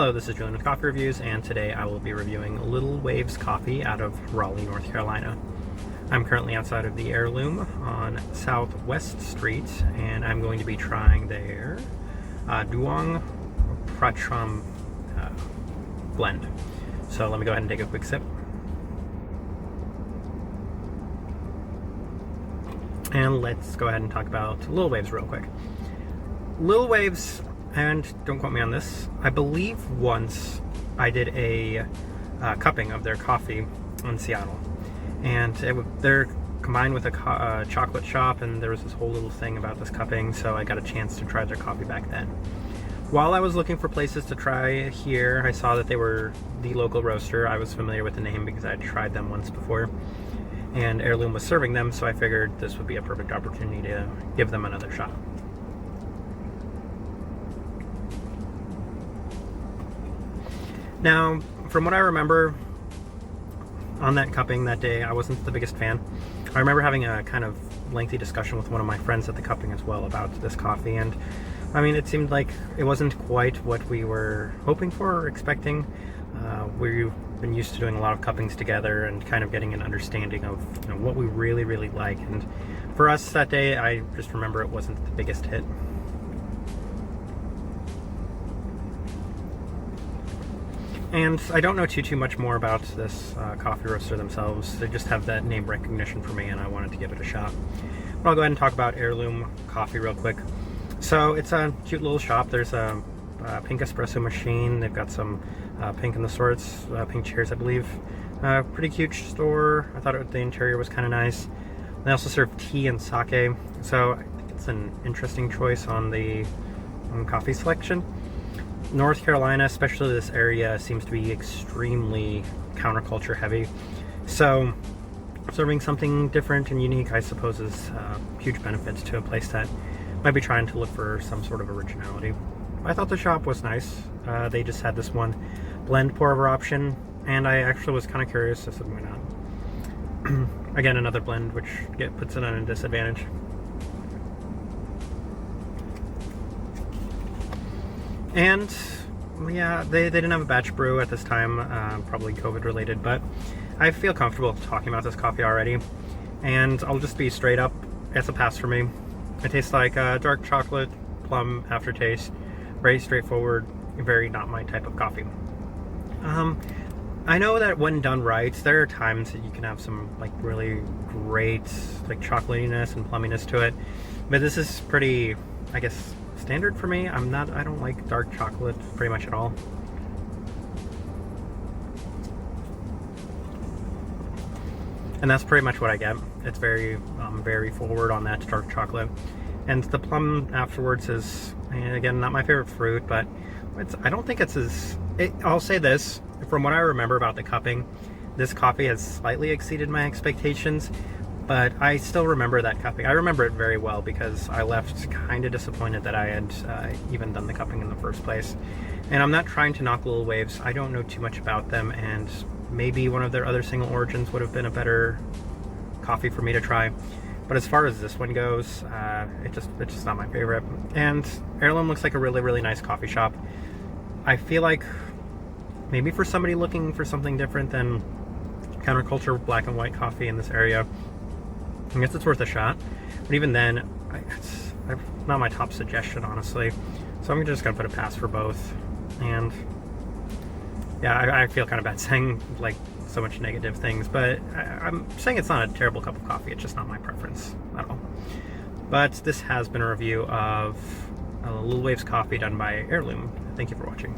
Hello, this is Julian with Coffee Reviews, and today I will be reviewing Little Waves Coffee out of Raleigh, North Carolina. I'm currently outside of the Heirloom on Southwest Street, and I'm going to be trying their Douang Prachanh blend. So let me go ahead and take a quick sip. And let's go ahead and talk about Little Waves real quick. Little Waves, and don't quote me on this, I believe once I did a cupping of their coffee in Seattle, and they're combined with a chocolate shop, and there was this whole little thing about this cupping, so I got a chance to try their coffee back then. While I was looking for places to try here, I saw that they were the local roaster. I was familiar with the name because I had tried them once before, and Heirloom was serving them, so I figured this would be a perfect opportunity to give them another shot. Now, from what I remember on that cupping that day, I wasn't the biggest fan. I remember having a kind of lengthy discussion with one of my friends at the cupping as well about this coffee, and I mean, it seemed like it wasn't quite what we were hoping for or expecting. We've been used to doing a lot of cuppings together and kind of getting an understanding of what we really like, and for us that day, I just remember it wasn't the biggest hit. And I don't know too much more about this coffee roaster themselves. They just have that name recognition for me, and I wanted to give it a shot. But I'll go ahead and talk about Heirloom Coffee real quick. So it's a cute little shop. There's a pink espresso machine. They've got some pink in the sorts, pink chairs, I believe. Pretty cute store. I thought the interior was kind of nice. They also serve tea and sake, so I think it's an interesting choice on the coffee selection. North Carolina, especially this area, seems to be extremely counterculture heavy. So serving something different and unique, I suppose, is huge benefits to a place that might be trying to look for some sort of originality. I thought the shop was nice. They just had this one blend pour over option, and I actually was kind of curious. I said, why not? Again, another blend, which puts it on a disadvantage. And yeah, they didn't have a batch brew at this time, probably COVID related, but I feel comfortable talking about this coffee already, and I'll just be straight up, it's a pass for me. It tastes like dark chocolate, plum aftertaste, very straightforward, very not my type of coffee. I know that when done right, there are times that you can have some like really great like chocolatiness and plumminess to it, but this is pretty, I guess, standard for me. I don't like dark chocolate pretty much at all. And that's pretty much what I get. It's very forward on that dark chocolate. And the plum afterwards is, again, not my favorite fruit, but I don't think it's as... I'll say this, from what I remember about the cupping, this coffee has slightly exceeded my expectations, but I still remember that cupping. I remember it very well because I left kind of disappointed that I had even done the cupping in the first place. And I'm not trying to knock Little Waves. I don't know too much about them, and maybe one of their other single origins would have been a better coffee for me to try. But as far as this one goes, it's just not my favorite. And Heirloom looks like a really nice coffee shop. I feel like maybe for somebody looking for something different than counterculture black and white coffee in this area, I guess it's worth a shot. But even then, it's not my top suggestion, honestly. So I'm just gonna put a pass for both. And yeah, I feel kind of bad saying like so much negative things, but I'm saying it's not a terrible cup of coffee. It's just not my preference at all. But this has been a review of Little Waves Coffee done by Heirloom. Thank you for watching.